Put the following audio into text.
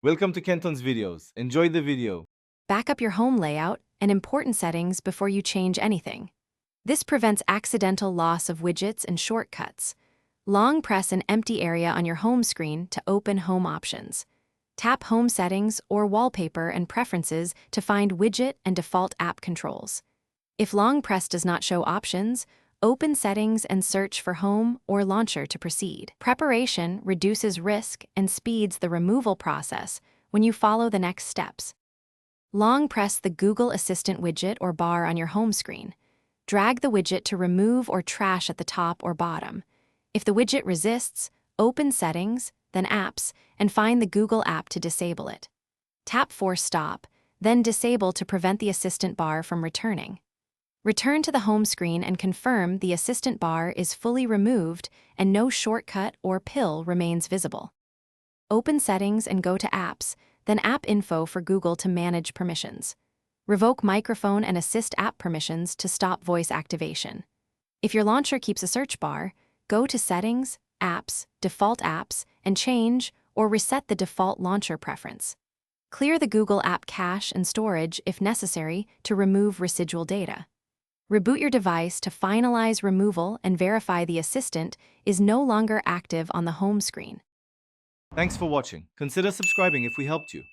Welcome to Kenton's videos. Enjoy the video. Back up your home layout and important settings before you change anything. This prevents accidental loss of widgets and shortcuts. Long press an empty area on your home screen to open home options. Tap Home Settings or Wallpaper and Preferences to find widget and default app controls. If long press does not show options, open Settings and search for Home or Launcher to proceed. Preparation reduces risk and speeds the removal process when you follow the next steps. Long press the Google Assistant widget or bar on your home screen. Drag the widget to remove or trash at the top or bottom. If the widget resists, open Settings, then Apps, and find the Google app to disable it. Tap Force Stop, then Disable to prevent the Assistant bar from returning. Return to the home screen and confirm the Assistant bar is fully removed and no shortcut or pill remains visible. Open Settings and go to Apps, then App Info for Google to manage permissions. Revoke microphone and assist app permissions to stop voice activation. If your launcher keeps a search bar, go to Settings, Apps, Default Apps, and change or reset the default launcher preference. Clear the Google app cache and storage if necessary to remove residual data. Reboot your device to finalize removal and verify the assistant is no longer active on the home screen. Thanks for watching. Consider subscribing if we helped you.